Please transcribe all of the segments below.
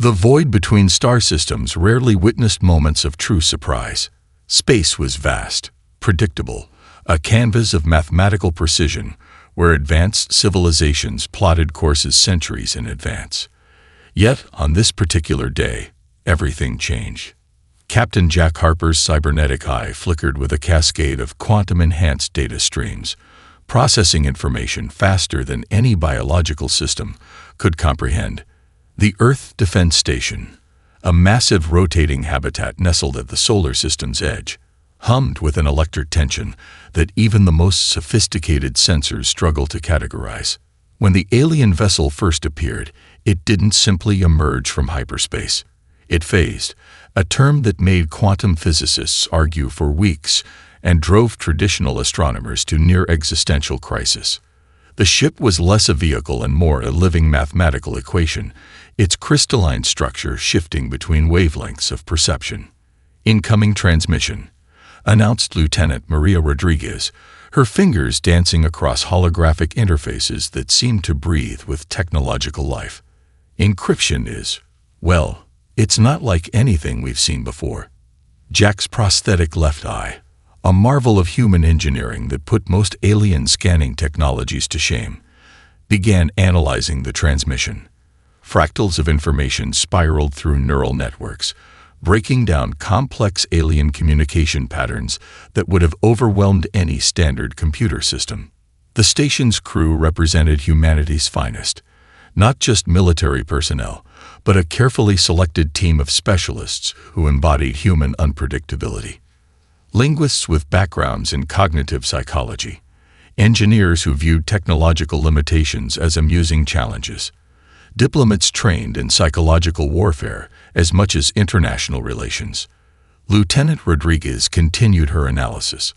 The void between star systems rarely witnessed moments of true surprise. Space was vast, predictable, a canvas of mathematical precision where advanced civilizations plotted courses centuries in advance. Yet, on this particular day, everything changed. Captain Jack Harper's cybernetic eye flickered with a cascade of quantum-enhanced data streams, processing information faster than any biological system could comprehend. The Earth Defense Station, a massive rotating habitat nestled at the solar system's edge, hummed with an electric tension that even the most sophisticated sensors struggle to categorize. When the alien vessel first appeared, it didn't simply emerge from hyperspace. It phased, a term that made quantum physicists argue for weeks and drove traditional astronomers to near existential crisis. The ship was less a vehicle and more a living mathematical equation, its crystalline structure shifting between wavelengths of perception. "Incoming transmission," announced Lieutenant Maria Rodriguez, her fingers dancing across holographic interfaces that seemed to breathe with technological life. "Encryption is, well, it's not like anything we've seen before." Jack's prosthetic left eye, a marvel of human engineering that put most alien scanning technologies to shame, began analyzing the transmission. Fractals of information spiraled through neural networks, breaking down complex alien communication patterns that would have overwhelmed any standard computer system. The station's crew represented humanity's finest, not just military personnel, but a carefully selected team of specialists who embodied human unpredictability. Linguists with backgrounds in cognitive psychology, engineers who viewed technological limitations as amusing challenges, diplomats trained in psychological warfare as much as international relations. Lieutenant Rodriguez continued her analysis.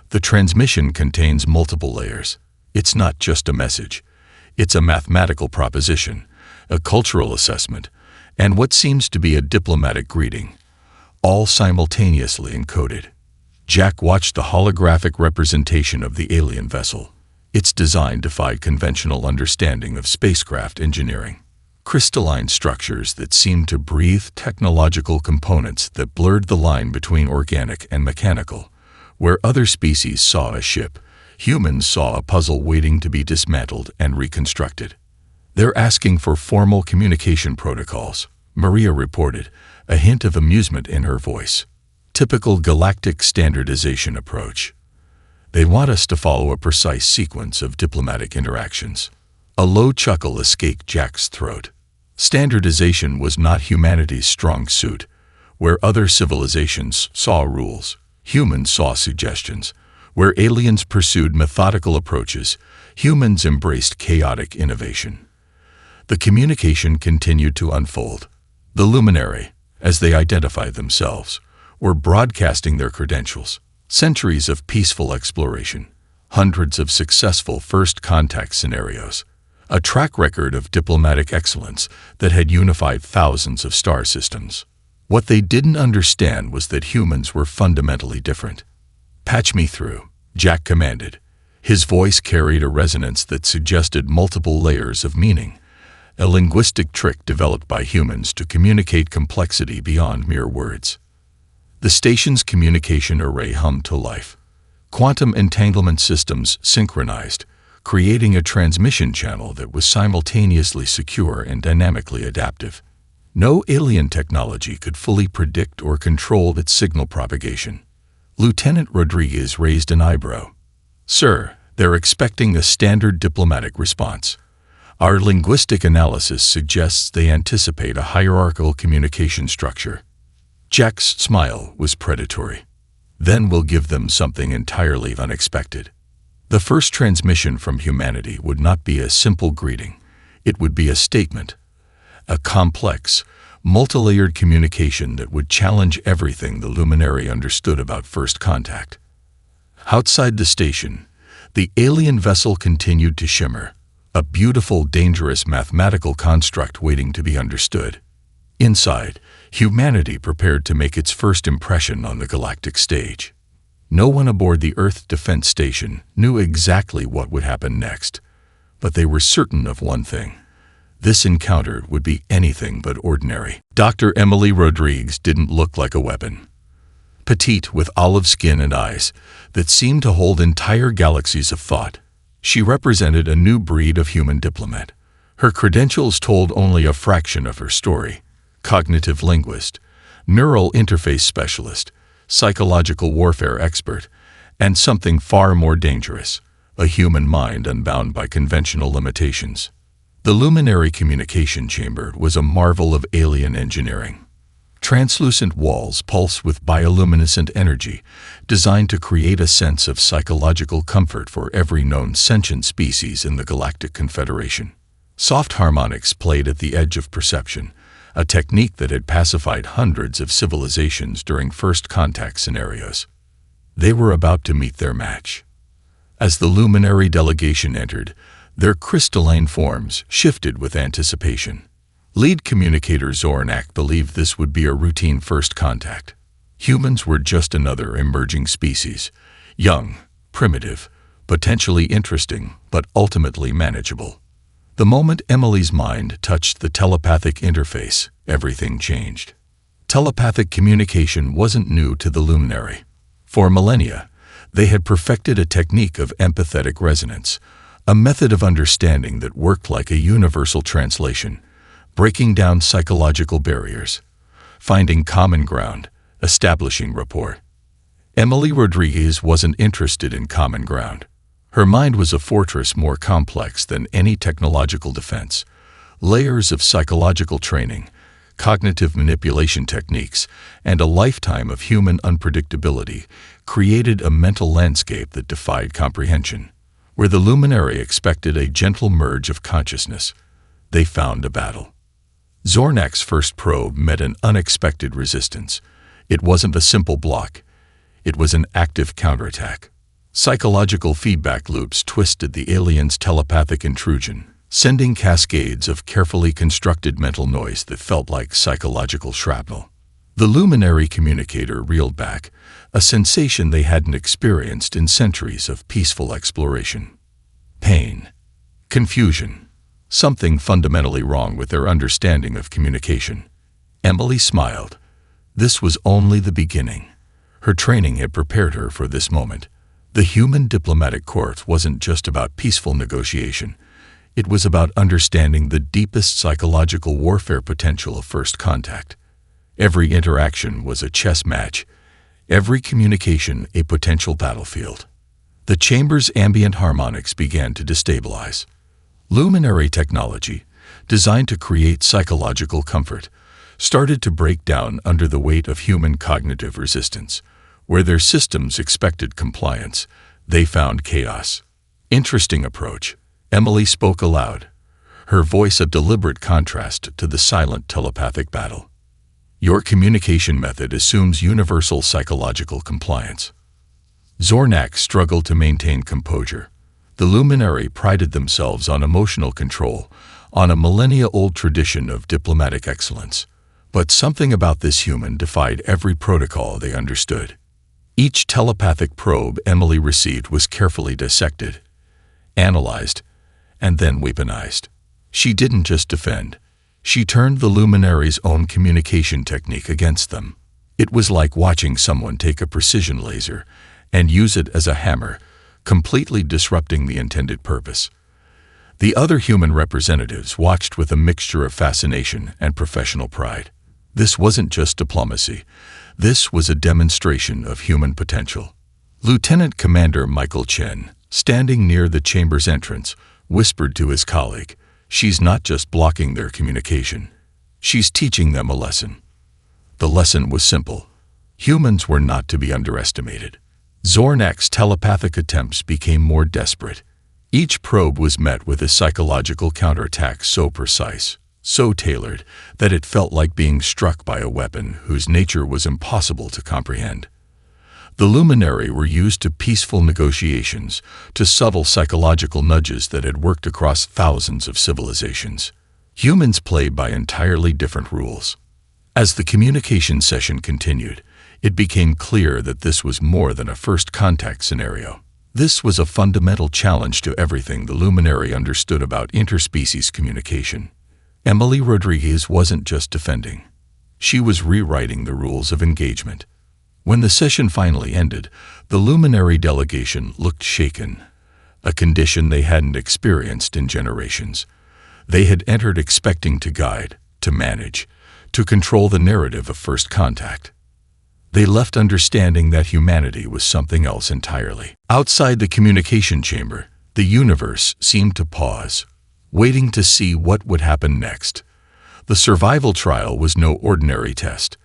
The transmission contains multiple layers. It's not just a message. It's a mathematical proposition, a cultural assessment, and what seems to be a diplomatic greeting, all simultaneously encoded. Jack watched the holographic representation of the alien vessel. Its design defied conventional understanding of spacecraft engineering. Crystalline structures that seemed to breathe, technological components that blurred the line between organic and mechanical. Where other species saw a ship, humans saw a puzzle waiting to be dismantled and reconstructed. "They're asking for formal communication protocols," Maria reported, a hint of amusement in her voice. "Typical galactic standardization approach. They want us to follow a precise sequence of diplomatic interactions." A low chuckle escaped Jack's throat. Standardization was not humanity's strong suit. Where other civilizations saw rules, humans saw suggestions. Where aliens pursued methodical approaches, humans embraced chaotic innovation. The communication continued to unfold. The luminary, as they identified themselves, were broadcasting their credentials. Centuries of peaceful exploration, hundreds of successful first contact scenarios, a track record of diplomatic excellence that had unified thousands of star systems. What they didn't understand was that humans were fundamentally different. "Patch me through," Jack commanded. His voice carried a resonance that suggested multiple layers of meaning, a linguistic trick developed by humans to communicate complexity beyond mere words. The station's communication array hummed to life. Quantum entanglement systems synchronized, creating a transmission channel that was simultaneously secure and dynamically adaptive. No alien technology could fully predict or control its signal propagation. Lieutenant Rodriguez raised an eyebrow. "Sir, they're expecting a standard diplomatic response. Our linguistic analysis suggests they anticipate a hierarchical communication structure." Jack's smile was predatory. "Then we'll give them something entirely unexpected." The first transmission from humanity would not be a simple greeting. It would be a statement, a complex, multi-layered communication that would challenge everything the luminary understood about first contact. Outside the station, the alien vessel continued to shimmer, a beautiful, dangerous mathematical construct waiting to be understood. Inside, humanity prepared to make its first impression on the galactic stage. No one aboard the Earth Defense Station knew exactly what would happen next, but they were certain of one thing. This encounter would be anything but ordinary. Dr. Emily Rodriguez didn't look like a weapon. Petite, with olive skin and eyes that seemed to hold entire galaxies of thought, she represented a new breed of human diplomat. Her credentials told only a fraction of her story: cognitive linguist, neural interface specialist, psychological warfare expert, and something far more dangerous: a human mind unbound by conventional limitations. The luminary communication chamber was a marvel of alien engineering. Translucent walls pulse with bioluminescent energy, designed to create a sense of psychological comfort for every known sentient species in the Galactic Confederation. Soft harmonics played at the edge of perception, a technique that had pacified hundreds of civilizations during first contact scenarios. They were about to meet their match. As the luminary delegation entered, their crystalline forms shifted with anticipation. Lead communicator Zornak believed this would be a routine first contact. Humans were just another emerging species, young, primitive, potentially interesting, but ultimately manageable. The moment Emily's mind touched the telepathic interface, everything changed. Telepathic communication wasn't new to the luminary. For millennia, they had perfected a technique of empathetic resonance, a method of understanding that worked like a universal translation, breaking down psychological barriers, finding common ground, establishing rapport. Emily Rodriguez wasn't interested in common ground. Her mind was a fortress more complex than any technological defense. Layers of psychological training, cognitive manipulation techniques, and a lifetime of human unpredictability created a mental landscape that defied comprehension. Where the luminary expected a gentle merge of consciousness, they found a battle. Zornak's first probe met an unexpected resistance. It wasn't a simple block. It was an active counterattack. Psychological feedback loops twisted the alien's telepathic intrusion, sending cascades of carefully constructed mental noise that felt like psychological shrapnel. The luminary communicator reeled back, a sensation they hadn't experienced in centuries of peaceful exploration. Pain. Confusion. Something fundamentally wrong with their understanding of communication. Emily smiled. This was only the beginning. Her training had prepared her for this moment. The human diplomatic corps wasn't just about peaceful negotiation. It was about understanding the deepest psychological warfare potential of first contact. Every interaction was a chess match, every communication a potential battlefield. The chamber's ambient harmonics began to destabilize. Luminary technology, designed to create psychological comfort, started to break down under the weight of human cognitive resistance. Where their systems expected compliance, they found chaos. Interesting approach. Emily spoke aloud, her voice a deliberate contrast to the silent telepathic battle. Your communication method assumes universal psychological compliance. Zornak struggled to maintain composure. The luminary prided themselves on emotional control, on a millennia-old tradition of diplomatic excellence. But something about this human defied every protocol they understood. Each telepathic probe Emily received was carefully dissected, analyzed, and then weaponized. She didn't just defend. She turned the luminary's own communication technique against them. It was like watching someone take a precision laser and use it as a hammer, completely disrupting the intended purpose. The other human representatives watched with a mixture of fascination and professional pride. This wasn't just diplomacy. This was a demonstration of human potential. Lieutenant Commander Michael Chen, standing near the chamber's entrance, whispered to his colleague, "She's not just blocking their communication. She's teaching them a lesson." The lesson was simple. Humans were not to be underestimated. Zornak's telepathic attempts became more desperate. Each probe was met with a psychological counterattack so precise, so tailored, that it felt like being struck by a weapon whose nature was impossible to comprehend. The luminary were used to peaceful negotiations, to subtle psychological nudges that had worked across thousands of civilizations. Humans played by entirely different rules. As the communication session continued, it became clear that this was more than a first contact scenario. This was a fundamental challenge to everything the luminary understood about interspecies communication. Emily Rodriguez wasn't just defending. She was rewriting the rules of engagement. When the session finally ended, the Luminary delegation looked shaken, a condition they hadn't experienced in generations. They had entered expecting to guide, to manage, to control the narrative of first contact. They left understanding that humanity was something else entirely. Outside the communication chamber, the universe seemed to pause, waiting to see what would happen next. The survival trial was no ordinary test.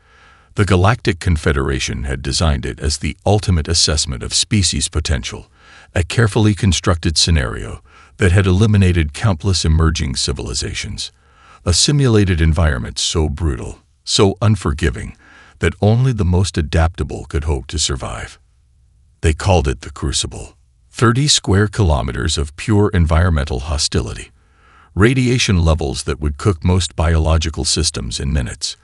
The Galactic Confederation had designed it as the ultimate assessment of species potential, a carefully constructed scenario that had eliminated countless emerging civilizations, a simulated environment so brutal, so unforgiving, that only the most adaptable could hope to survive. They called it the Crucible. 30 square kilometers of pure environmental hostility, radiation levels that would cook most biological systems in minutes,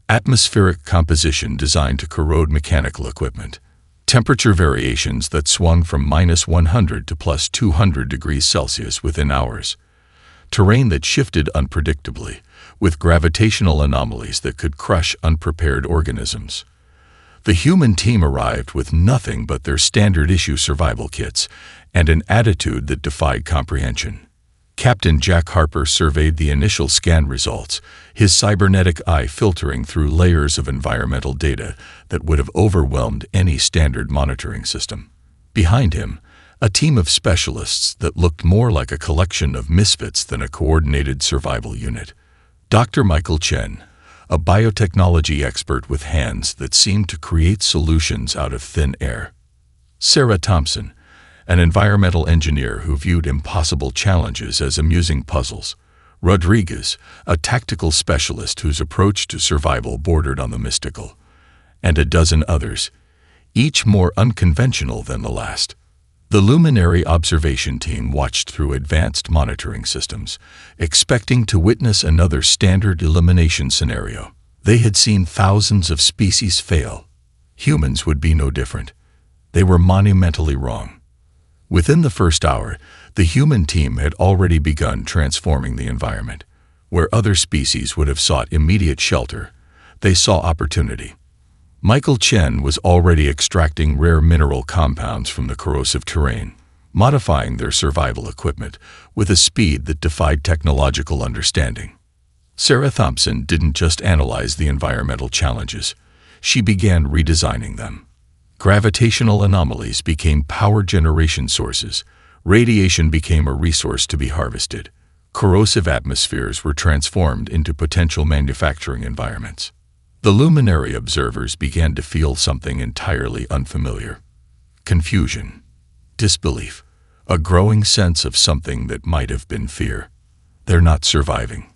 atmospheric composition designed to corrode mechanical equipment, temperature variations that swung from -100 to +200 degrees Celsius within hours, terrain that shifted unpredictably, with gravitational anomalies that could crush unprepared organisms. The human team arrived with nothing but their standard-issue survival kits and an attitude that defied comprehension. Captain Jack Harper surveyed the initial scan results, his cybernetic eye filtering through layers of environmental data that would have overwhelmed any standard monitoring system. Behind him, a team of specialists that looked more like a collection of misfits than a coordinated survival unit. Dr. Michael Chen, a biotechnology expert with hands that seemed to create solutions out of thin air. Sarah Thompson, an environmental engineer who viewed impossible challenges as amusing puzzles. Rodriguez, a tactical specialist whose approach to survival bordered on the mystical. And a dozen others, each more unconventional than the last. The Luminary observation team watched through advanced monitoring systems, expecting to witness another standard elimination scenario. They had seen thousands of species fail. Humans would be no different. They were monumentally wrong. Within the first hour, the human team had already begun transforming the environment. Where other species would have sought immediate shelter, they saw opportunity. Michael Chen was already extracting rare mineral compounds from the corrosive terrain, modifying their survival equipment with a speed that defied technological understanding. Sarah Thompson didn't just analyze the environmental challenges, she began redesigning them. Gravitational anomalies became power generation sources, radiation became a resource to be harvested, corrosive atmospheres were transformed into potential manufacturing environments. The Luminary observers began to feel something entirely unfamiliar. Confusion, disbelief, a growing sense of something that might have been fear. They're not surviving.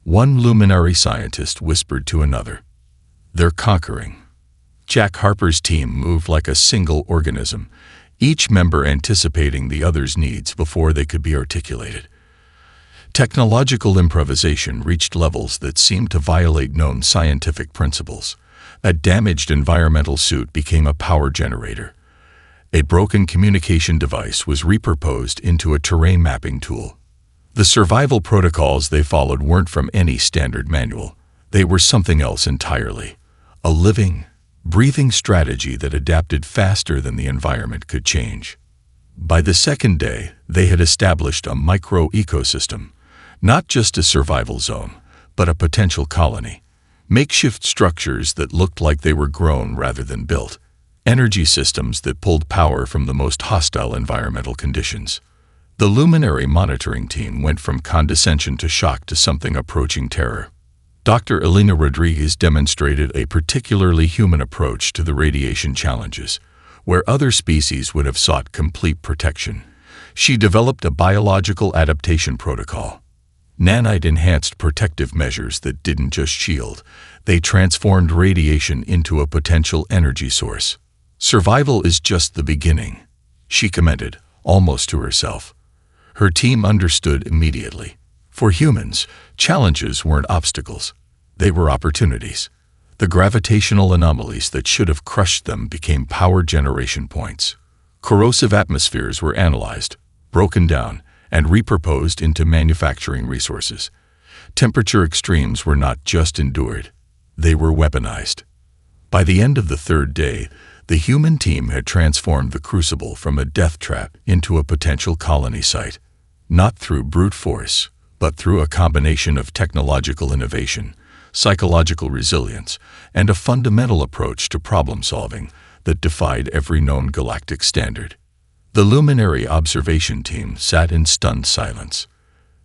One Luminary scientist whispered to another. They're conquering. Jack Harper's team moved like a single organism, each member anticipating the other's needs before they could be articulated. Technological improvisation reached levels that seemed to violate known scientific principles. A damaged environmental suit became a power generator. A broken communication device was repurposed into a terrain mapping tool. The survival protocols they followed weren't from any standard manual. They were something else entirely. A living, breathing strategy that adapted faster than the environment could change. By the second day, they had established a micro-ecosystem. Not just a survival zone, but a potential colony. Makeshift structures that looked like they were grown rather than built. Energy systems that pulled power from the most hostile environmental conditions. The Luminary monitoring team went from condescension to shock to something approaching terror. Dr. Elena Rodriguez demonstrated a particularly human approach to the radiation challenges, where other species would have sought complete protection. She developed a biological adaptation protocol. Nanite-enhanced protective measures that didn't just shield, they transformed radiation into a potential energy source. Survival is just the beginning, she commented, almost to herself. Her team understood immediately. For humans, challenges weren't obstacles. They were opportunities. The gravitational anomalies that should have crushed them became power generation points. Corrosive atmospheres were analyzed, broken down, and repurposed into manufacturing resources. Temperature extremes were not just endured, they were weaponized. By the end of the third day, the human team had transformed the Crucible from a death trap into a potential colony site, not through brute force, but through a combination of technological innovation, psychological resilience, and a fundamental approach to problem-solving that defied every known galactic standard. The Luminary observation team sat in stunned silence.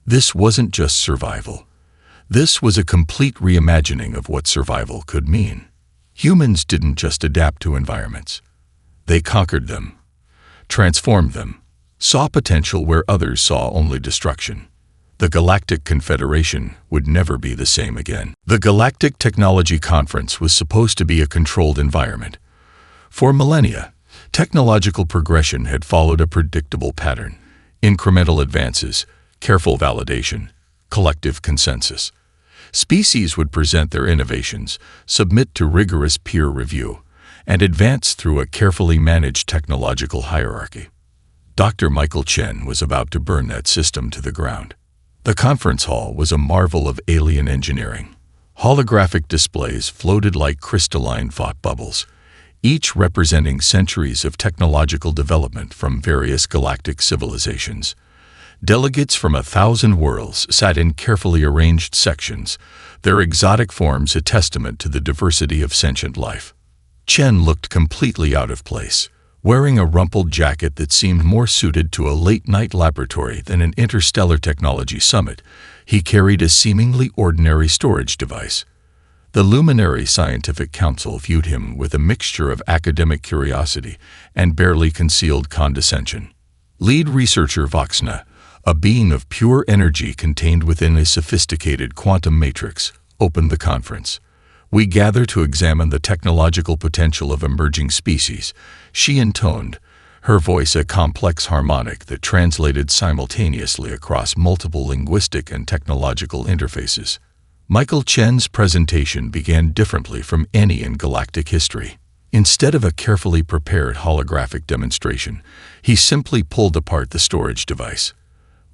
This wasn't just survival. This was a complete reimagining of what survival could mean. Humans didn't just adapt to environments. They conquered them, transformed them, saw potential where others saw only destruction. The Galactic Confederation would never be the same again. The Galactic Technology Conference was supposed to be a controlled environment. For millennia, technological progression had followed a predictable pattern: incremental advances, careful validation, collective consensus. Species would present their innovations, submit to rigorous peer review, and advance through a carefully managed technological hierarchy. Dr. Michael Chen was about to burn that system to the ground. The conference hall was a marvel of alien engineering. Holographic displays floated like crystalline thought bubbles, each representing centuries of technological development from various galactic civilizations. Delegates from 1,000 worlds sat in carefully arranged sections, their exotic forms a testament to the diversity of sentient life. Chen looked completely out of place, wearing a rumpled jacket that seemed more suited to a late-night laboratory than an interstellar technology summit. He carried a seemingly ordinary storage device. The Luminary Scientific Council viewed him with a mixture of academic curiosity and barely concealed condescension. Lead researcher Voxna, a being of pure energy contained within a sophisticated quantum matrix, opened the conference. "We gather to examine the technological potential of emerging species," she intoned, her voice a complex harmonic that translated simultaneously across multiple linguistic and technological interfaces. Michael Chen's presentation began differently from any in galactic history. Instead of a carefully prepared holographic demonstration, he simply pulled apart the storage device.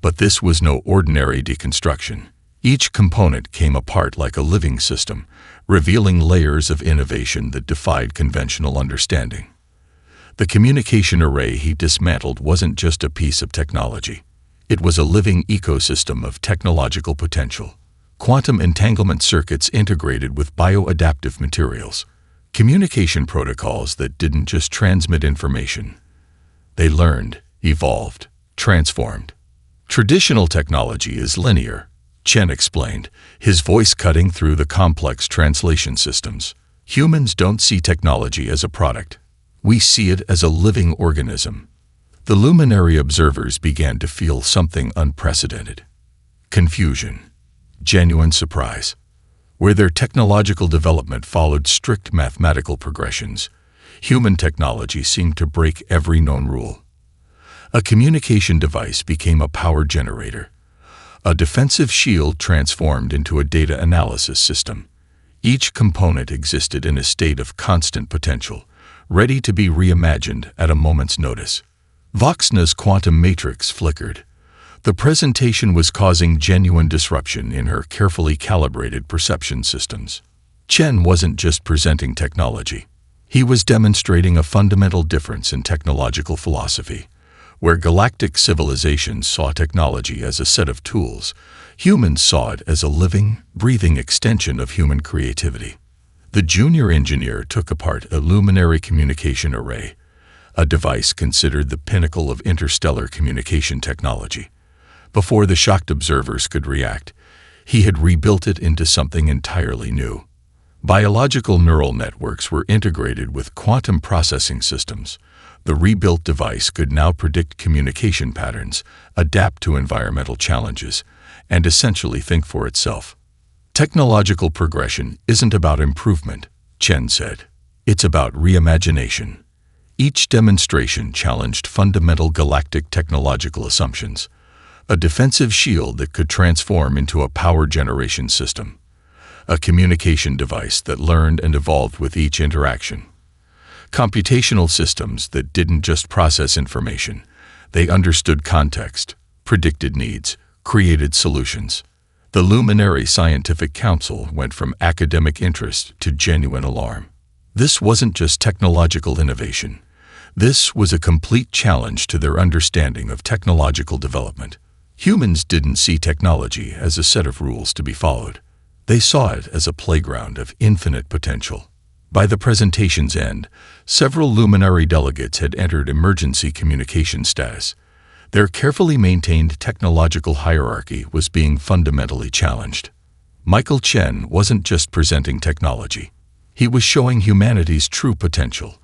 But this was no ordinary deconstruction. Each component came apart like a living system, revealing layers of innovation that defied conventional understanding. The communication array he dismantled wasn't just a piece of technology. It was a living ecosystem of technological potential. Quantum entanglement circuits integrated with bioadaptive materials. Communication protocols that didn't just transmit information. They learned, evolved, transformed. Traditional technology is linear, Chen explained, his voice cutting through the complex translation systems. Humans don't see technology as a product. We see it as a living organism. The Luminary observers began to feel something unprecedented. Confusion. Genuine surprise. Where their technological development followed strict mathematical progressions, human technology seemed to break every known rule. A communication device became a power generator. A defensive shield transformed into a data analysis system. Each component existed in a state of constant potential, ready to be reimagined at a moment's notice. Voxna's quantum matrix flickered. The presentation was causing genuine disruption in her carefully calibrated perception systems. Chen wasn't just presenting technology. He was demonstrating a fundamental difference in technological philosophy. Where galactic civilizations saw technology as a set of tools, humans saw it as a living, breathing extension of human creativity. The junior engineer took apart a Luminary communication array, a device considered the pinnacle of interstellar communication technology. Before the shocked observers could react, he had rebuilt it into something entirely new. Biological neural networks were integrated with quantum processing systems. The rebuilt device could now predict communication patterns, adapt to environmental challenges, and essentially think for itself. Technological progression isn't about improvement, Chen said. It's about reimagination. Each demonstration challenged fundamental galactic technological assumptions. A defensive shield that could transform into a power generation system. A communication device that learned and evolved with each interaction. Computational systems that didn't just process information. They understood context, predicted needs, created solutions. The Luminary Scientific Council went from academic interest to genuine alarm. This wasn't just technological innovation. This was a complete challenge to their understanding of technological development. Humans didn't see technology as a set of rules to be followed. They saw it as a playground of infinite potential. By the presentation's end, several luminary delegates had entered emergency communication status. Their carefully maintained technological hierarchy was being fundamentally challenged. Michael Chen wasn't just presenting technology. He was showing humanity's true potential,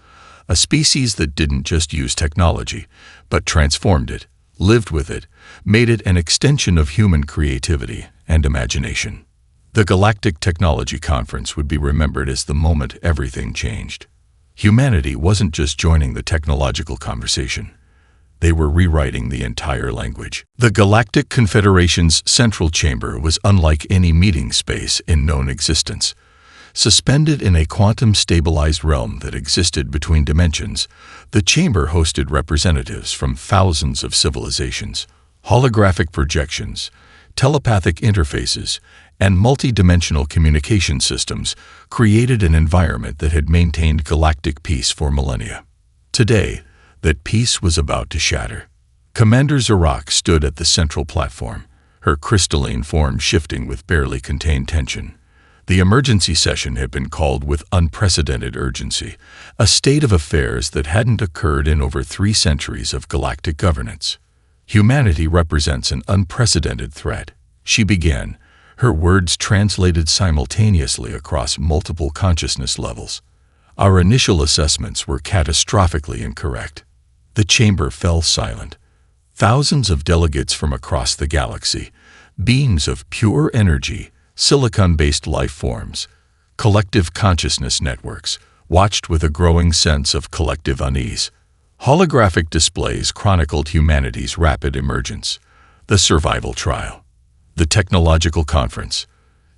a species that didn't just use technology, but transformed it, lived with it, made it an extension of human creativity and imagination. The Galactic Technology Conference would be remembered as the moment everything changed. Humanity wasn't just joining the technological conversation. They were rewriting the entire language. The Galactic Confederation's central chamber was unlike any meeting space in known existence. Suspended in a quantum-stabilized realm that existed between dimensions, the chamber hosted representatives from thousands of civilizations. Holographic projections, telepathic interfaces, and multi-dimensional communication systems created an environment that had maintained galactic peace for millennia. Today, that peace was about to shatter. Commander Zorak stood at the central platform, her crystalline form shifting with barely contained tension. The emergency session had been called with unprecedented urgency, a state of affairs that hadn't occurred in over 3 centuries of galactic governance. Humanity represents an unprecedented threat, she began, her words translated simultaneously across multiple consciousness levels. Our initial assessments were catastrophically incorrect. The chamber fell silent. Thousands of delegates from across the galaxy, beings of pure energy, silicon-based life forms, collective consciousness networks, watched with a growing sense of collective unease. Holographic displays chronicled humanity's rapid emergence, the survival trial, the technological conference,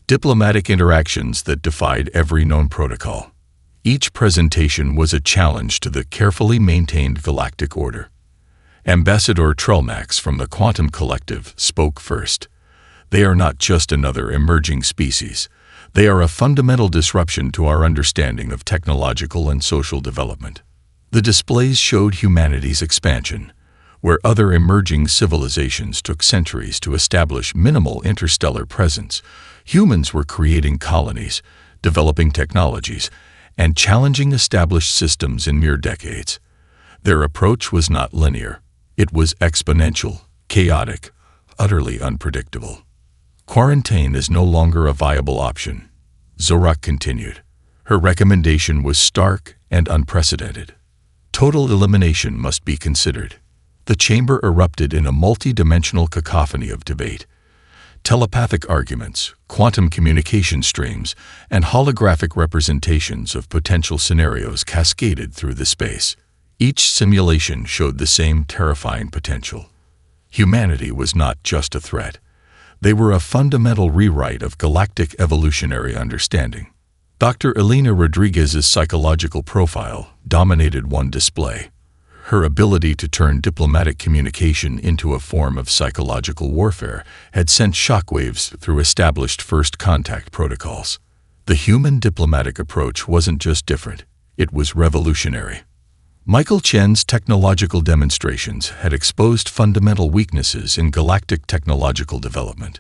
diplomatic interactions that defied every known protocol. Each presentation was a challenge to the carefully maintained galactic order. Ambassador Trellmax from the Quantum Collective spoke first. They are not just another emerging species. They are a fundamental disruption to our understanding of technological and social development. The displays showed humanity's expansion, where other emerging civilizations took centuries to establish minimal interstellar presence. Humans were creating colonies, developing technologies, and challenging established systems in mere decades. Their approach was not linear. It was exponential, chaotic, utterly unpredictable. Quarantine is no longer a viable option, Zorak continued. Her recommendation was stark and unprecedented. Total elimination must be considered. The chamber erupted in a multi-dimensional cacophony of debate. Telepathic arguments, quantum communication streams, and holographic representations of potential scenarios cascaded through the space. Each simulation showed the same terrifying potential. Humanity was not just a threat. They were a fundamental rewrite of galactic evolutionary understanding. Dr. Elena Rodriguez's psychological profile dominated one display. Her ability to turn diplomatic communication into a form of psychological warfare had sent shockwaves through established first contact protocols. The human diplomatic approach wasn't just different, it was revolutionary. Michael Chen's technological demonstrations had exposed fundamental weaknesses in galactic technological development.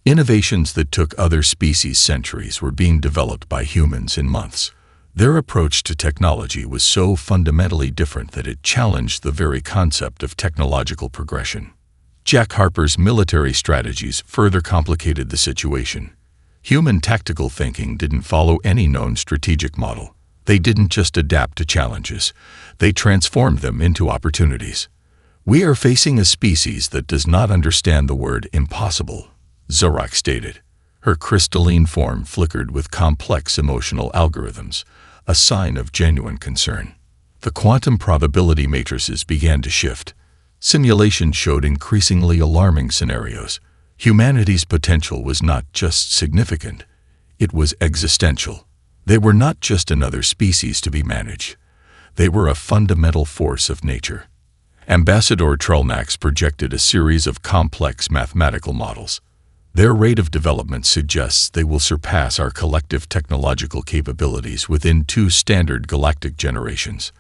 Innovations that took other species centuries were being developed by humans in months. Their approach to technology was so fundamentally different that it challenged the very concept of technological progression. Jack Harper's military strategies further complicated the situation. Human tactical thinking didn't follow any known strategic model. They didn't just adapt to challenges, they transformed them into opportunities. We are facing a species that does not understand the word impossible, Zorak stated. Her crystalline form flickered with complex emotional algorithms, a sign of genuine concern. The quantum probability matrices began to shift. Simulations showed increasingly alarming scenarios. Humanity's potential was not just significant, it was existential. They were not just another species to be managed. They were a fundamental force of nature. Ambassador Trellmax projected a series of complex mathematical models. Their rate of development suggests they will surpass our collective technological capabilities within 2 standard galactic generations,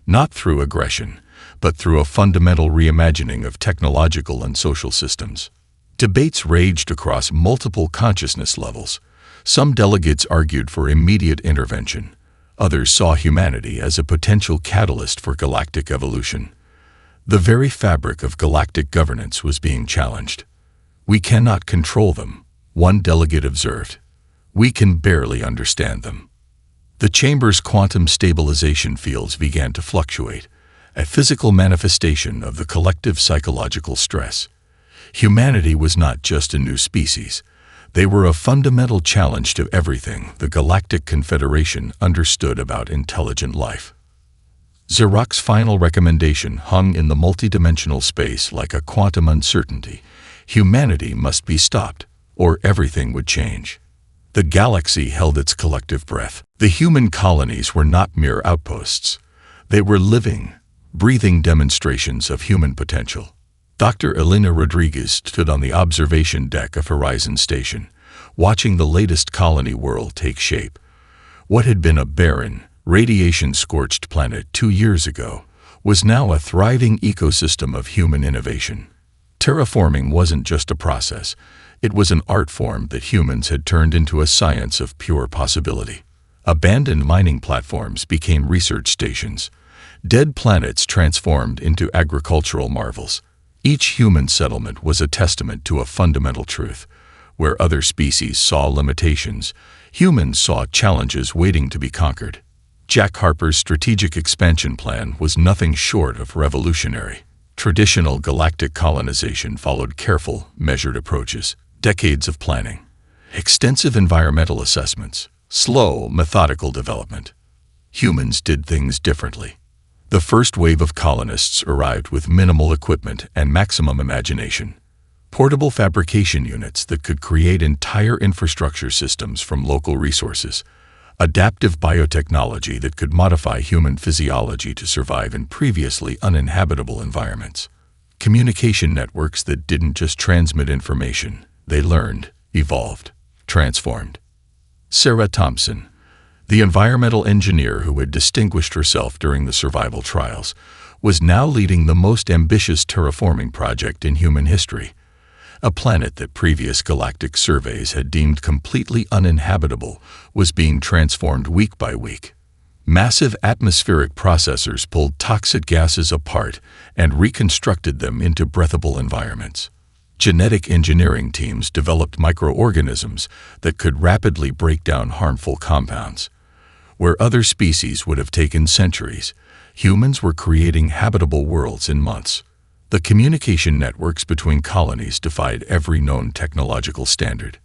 not through aggression, but through a fundamental reimagining of technological and social systems. Debates raged across multiple consciousness levels. Some delegates argued for immediate intervention. Others saw humanity as a potential catalyst for galactic evolution. The very fabric of galactic governance was being challenged. "We cannot control them," one delegate observed. "We can barely understand them." The chamber's quantum stabilization fields began to fluctuate, a physical manifestation of the collective psychological stress. Humanity was not just a new species. They were a fundamental challenge to everything the Galactic Confederation understood about intelligent life. Zerok's final recommendation hung in the multidimensional space like a quantum uncertainty. Humanity must be stopped, or everything would change. The galaxy held its collective breath. The human colonies were not mere outposts. They were living, breathing demonstrations of human potential. Dr. Elena Rodriguez stood on the observation deck of Horizon Station, watching the latest colony world take shape. What had been a barren, radiation-scorched planet 2 years ago was now a thriving ecosystem of human innovation. Terraforming wasn't just a process. It was an art form that humans had turned into a science of pure possibility. Abandoned mining platforms became research stations. Dead planets transformed into agricultural marvels. Each human settlement was a testament to a fundamental truth. Where other species saw limitations, humans saw challenges waiting to be conquered. Jack Harper's strategic expansion plan was nothing short of revolutionary. Traditional galactic colonization followed careful, measured approaches, decades of planning, extensive environmental assessments, slow, methodical development. Humans did things differently. The first wave of colonists arrived with minimal equipment and maximum imagination. Portable fabrication units that could create entire infrastructure systems from local resources. Adaptive biotechnology that could modify human physiology to survive in previously uninhabitable environments. Communication networks that didn't just transmit information, they learned, evolved, transformed. Sarah Thompson, the environmental engineer who had distinguished herself during the survival trials, was now leading the most ambitious terraforming project in human history. A planet that previous galactic surveys had deemed completely uninhabitable was being transformed week by week. Massive atmospheric processors pulled toxic gases apart and reconstructed them into breathable environments. Genetic engineering teams developed microorganisms that could rapidly break down harmful compounds. Where other species would have taken centuries, humans were creating habitable worlds in months. The communication networks between colonies defied every known technological standard.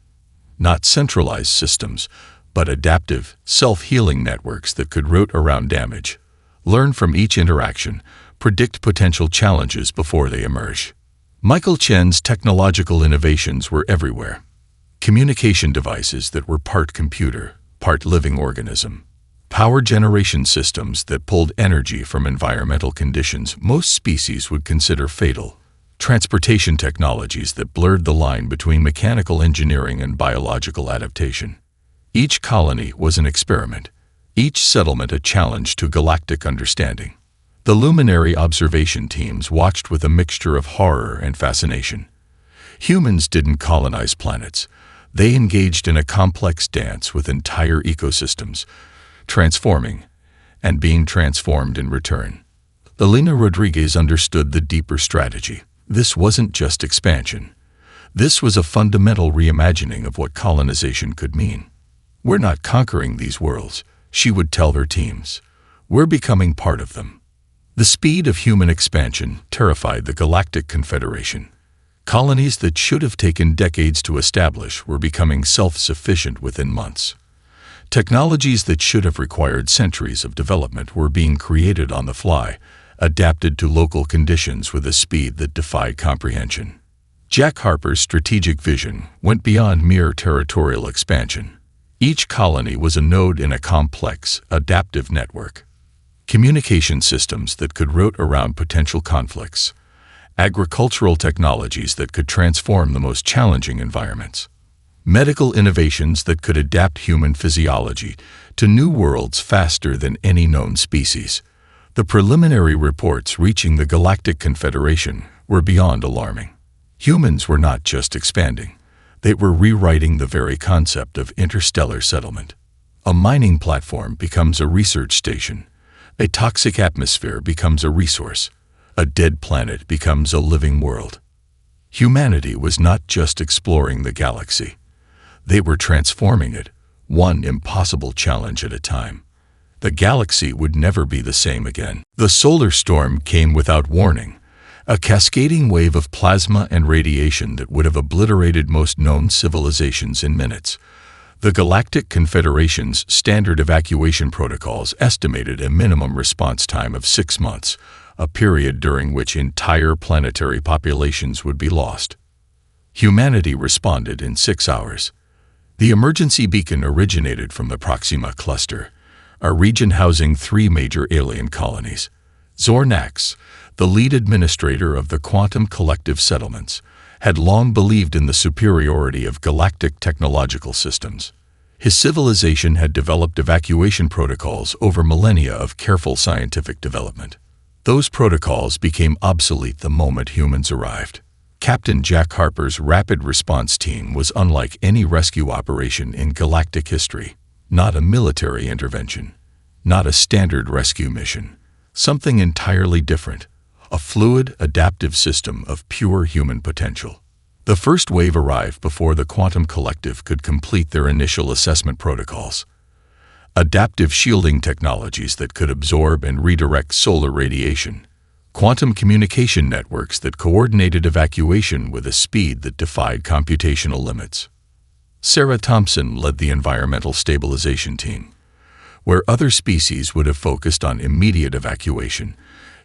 Not centralized systems, but adaptive, self-healing networks that could route around damage, learn from each interaction, predict potential challenges before they emerge. Michael Chen's technological innovations were everywhere. Communication devices that were part computer, part living organism. Power generation systems that pulled energy from environmental conditions most species would consider fatal. Transportation technologies that blurred the line between mechanical engineering and biological adaptation. Each colony was an experiment, each settlement a challenge to galactic understanding. The luminary observation teams watched with a mixture of horror and fascination. Humans didn't colonize planets. They engaged in a complex dance with entire ecosystems, transforming, and being transformed in return. Elena Rodriguez understood the deeper strategy. This wasn't just expansion. This was a fundamental reimagining of what colonization could mean. "We're not conquering these worlds," she would tell her teams. "We're becoming part of them." The speed of human expansion terrified the Galactic Confederation. Colonies that should have taken decades to establish were becoming self-sufficient within months. Technologies that should have required centuries of development were being created on the fly, adapted to local conditions with a speed that defied comprehension. Jack Harper's strategic vision went beyond mere territorial expansion. Each colony was a node in a complex, adaptive network. Communication systems that could route around potential conflicts. agricultural technologies that could transform the most challenging environments, medical innovations that could adapt human physiology to new worlds faster than any known species. The preliminary reports reaching the Galactic Confederation were beyond alarming. Humans were not just expanding, they were rewriting the very concept of interstellar settlement. A mining platform becomes a research station, a toxic atmosphere becomes a resource, a dead planet becomes a living world. Humanity was not just exploring the galaxy, they were transforming it, one impossible challenge at a time. The galaxy would never be the same again. The solar storm came without warning, a cascading wave of plasma and radiation that would have obliterated most known civilizations in minutes. The Galactic Confederation's standard evacuation protocols estimated a minimum response time of 6 months, a period during which entire planetary populations would be lost. Humanity responded in 6 hours. The emergency beacon originated from the Proxima Cluster, a region housing 3 major alien colonies. Zornax, the lead administrator of the Quantum Collective Settlements, had long believed in the superiority of galactic technological systems. His civilization had developed evacuation protocols over millennia of careful scientific development. Those protocols became obsolete the moment humans arrived. Captain Jack Harper's rapid response team was unlike any rescue operation in galactic history. Not a military intervention, not a standard rescue mission. Something entirely different, a fluid, adaptive system of pure human potential. The first wave arrived before the Quantum Collective could complete their initial assessment protocols. Adaptive shielding technologies that could absorb and redirect solar radiation. Quantum communication networks that coordinated evacuation with a speed that defied computational limits. Sarah Thompson led the environmental stabilization team. Where other species would have focused on immediate evacuation,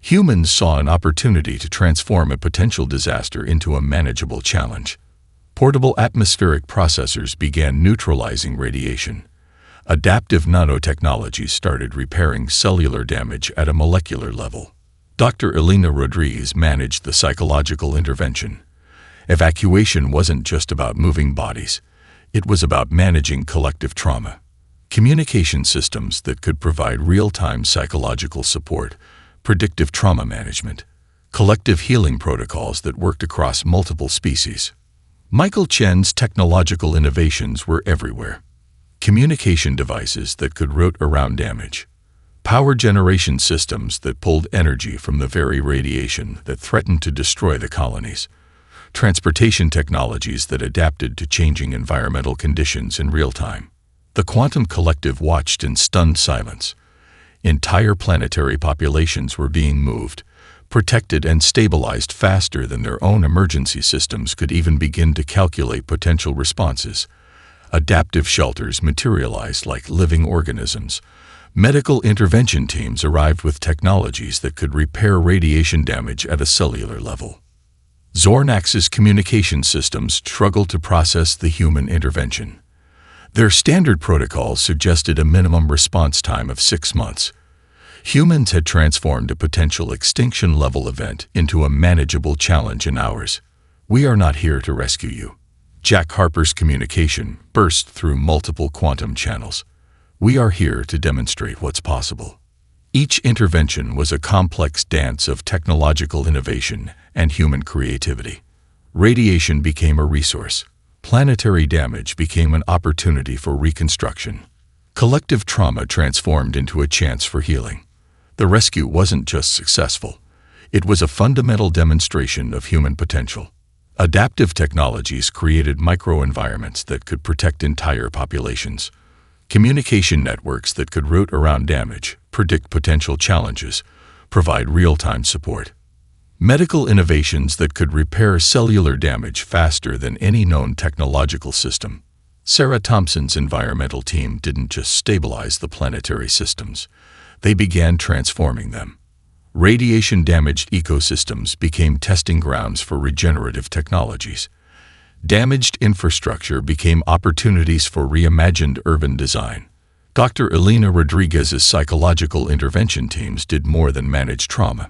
humans saw an opportunity to transform a potential disaster into a manageable challenge. Portable atmospheric processors began neutralizing radiation. Adaptive nanotechnologies started repairing cellular damage at a molecular level. Dr. Elena Rodriguez managed the psychological intervention. Evacuation wasn't just about moving bodies. It was about managing collective trauma. Communication systems that could provide real-time psychological support, predictive trauma management, collective healing protocols that worked across multiple species. Michael Chen's technological innovations were everywhere. Communication devices that could route around damage. Power generation systems that pulled energy from the very radiation that threatened to destroy the colonies. Transportation technologies that adapted to changing environmental conditions in real time. The Quantum Collective watched in stunned silence. Entire planetary populations were being moved, protected and stabilized faster than their own emergency systems could even begin to calculate potential responses. Adaptive shelters materialized like living organisms. Medical intervention teams arrived with technologies that could repair radiation damage at a cellular level. Zornax's communication systems struggled to process the human intervention. Their standard protocols suggested a minimum response time of 6 months. Humans had transformed a potential extinction-level event into a manageable challenge in hours. "We are not here to rescue you." Jack Harper's communication burst through multiple quantum channels. "We are here to demonstrate what's possible." Each intervention was a complex dance of technological innovation and human creativity. Radiation became a resource. Planetary damage became an opportunity for reconstruction. Collective trauma transformed into a chance for healing. The rescue wasn't just successful. It was a fundamental demonstration of human potential. Adaptive technologies created microenvironments that could protect entire populations. Communication networks that could route around damage, predict potential challenges, provide real-time support. Medical innovations that could repair cellular damage faster than any known technological system. Sarah Thompson's environmental team didn't just stabilize the planetary systems. They began transforming them. Radiation-damaged ecosystems became testing grounds for regenerative technologies. Damaged infrastructure became opportunities for reimagined urban design. Dr. Elena Rodriguez's psychological intervention teams did more than manage trauma.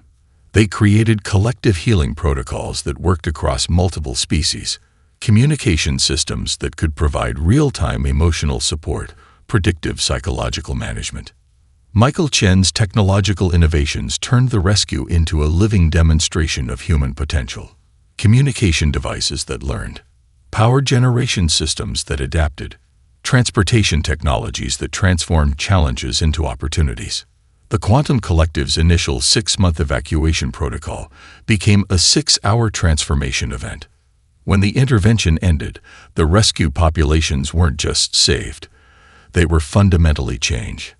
They created collective healing protocols that worked across multiple species, communication systems that could provide real-time emotional support, predictive psychological management. Michael Chen's technological innovations turned the rescue into a living demonstration of human potential. Communication devices that learned, power generation systems that adapted, transportation technologies that transformed challenges into opportunities. The Quantum Collective's initial 6-month evacuation protocol became a 6-hour transformation event. When the intervention ended, the rescue populations weren't just saved. They were fundamentally changed,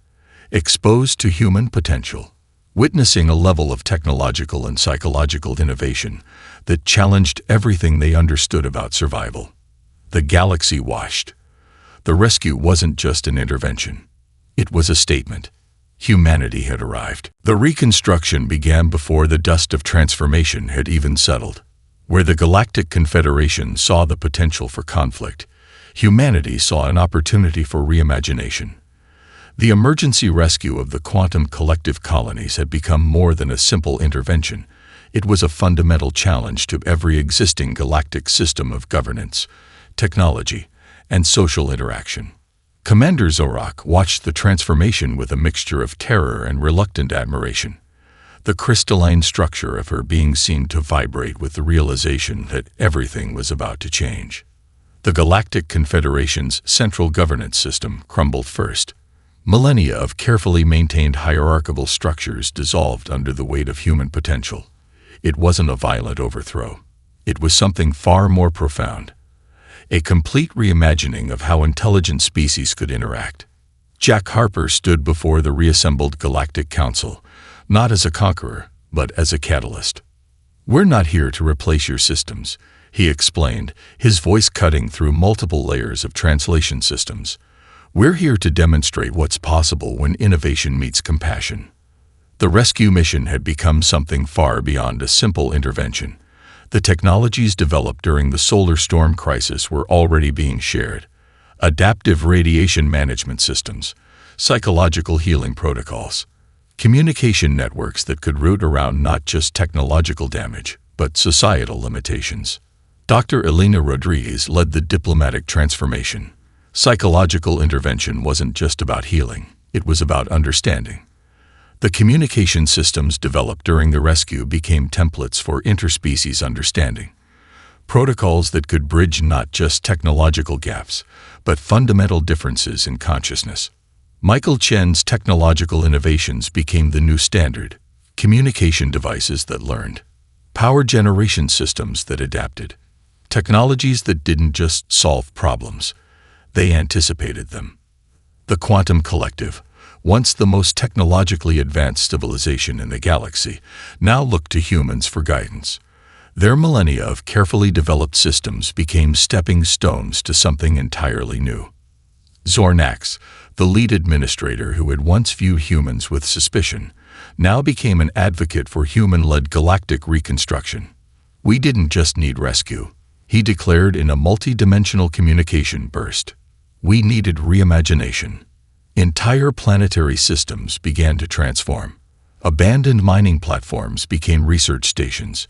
exposed to human potential, witnessing a level of technological and psychological innovation that challenged everything they understood about survival. The galaxy washed. The rescue wasn't just an intervention. It was a statement. Humanity had arrived. The reconstruction began before the dust of transformation had even settled. Where the Galactic Confederation saw the potential for conflict, humanity saw an opportunity for reimagination. The emergency rescue of the Quantum Collective colonies had become more than a simple intervention. It was a fundamental challenge to every existing galactic system of governance, technology, and social interaction. Commander Zorak watched the transformation with a mixture of terror and reluctant admiration. The crystalline structure of her being seemed to vibrate with the realization that everything was about to change. The Galactic Confederation's central governance system crumbled first. Millennia of carefully maintained hierarchical structures dissolved under the weight of human potential. It wasn't a violent overthrow. It was something far more profound. A complete reimagining of how intelligent species could interact. Jack Harper stood before the reassembled Galactic Council, not as a conqueror, but as a catalyst. "We're not here to replace your systems," he explained, his voice cutting through multiple layers of translation systems. "We're here to demonstrate what's possible when innovation meets compassion." The rescue mission had become something far beyond a simple intervention. The technologies developed during the solar storm crisis were already being shared. Adaptive radiation management systems, psychological healing protocols, communication networks that could root around not just technological damage, but societal limitations. Dr. Elena Rodriguez led the diplomatic transformation. Psychological intervention wasn't just about healing, it was about understanding. The communication systems developed during the rescue became templates for interspecies understanding. Protocols that could bridge not just technological gaps, but fundamental differences in consciousness. Michael Chen's technological innovations became the new standard. Communication devices that learned. Power generation systems that adapted. Technologies that didn't just solve problems, they anticipated them. The Quantum Collective, once the most technologically advanced civilization in the galaxy, now looked to humans for guidance. Their millennia of carefully developed systems became stepping stones to something entirely new. Zornax, the lead administrator who had once viewed humans with suspicion, now became an advocate for human-led galactic reconstruction. "We didn't just need rescue," he declared in a multi-dimensional communication burst. "We needed reimagination." Entire planetary systems began to transform. Abandoned mining platforms became research stations.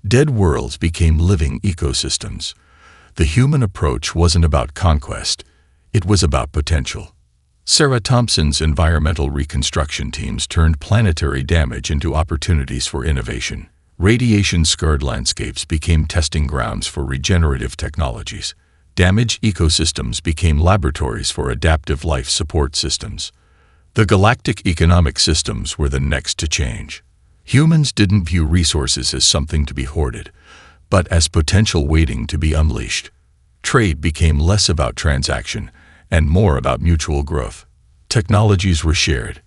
Dead worlds became living ecosystems. The human approach wasn't about conquest. It was about potential. Sarah Thompson's environmental reconstruction teams turned planetary damage into opportunities for innovation. Radiation-scarred landscapes became testing grounds for regenerative technologies. Damaged ecosystems became laboratories for adaptive life support systems. The galactic economic systems were the next to change. Humans didn't view resources as something to be hoarded, but as potential waiting to be unleashed. Trade became less about transaction and more about mutual growth. Technologies were shared.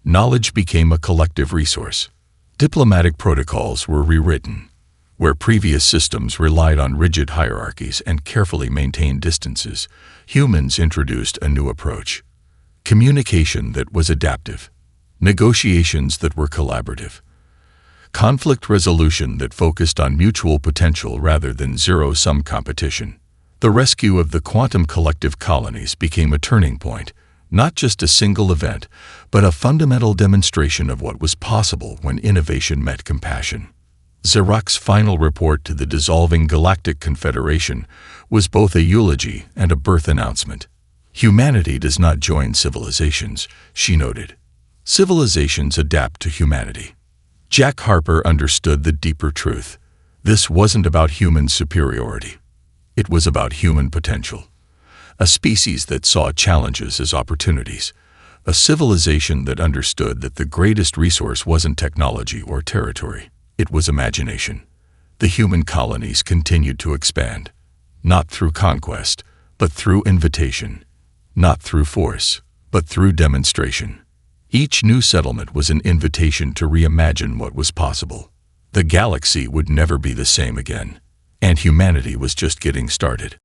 Knowledge became a collective resource. Diplomatic protocols were rewritten. Where previous systems relied on rigid hierarchies and carefully maintained distances, humans introduced a new approach. Communication that was adaptive. Negotiations that were collaborative. Conflict resolution that focused on mutual potential rather than zero-sum competition. The rescue of the Quantum Collective colonies became a turning point, Not just a single event, but a fundamental demonstration of what was possible when innovation met compassion. Xeroc's final report to the dissolving Galactic Confederation was both a eulogy and a birth announcement. Humanity does not join civilizations, she noted. Civilizations adapt to humanity. Jack Harper understood the deeper truth. This wasn't about human superiority. It was about human potential. A species that saw challenges as opportunities. A civilization that understood that the greatest resource wasn't technology or territory. It was imagination. The human colonies continued to expand. Not through conquest, but through invitation. Not through force, but through demonstration. Each new settlement was an invitation to reimagine what was possible. The galaxy would never be the same again, and humanity was just getting started.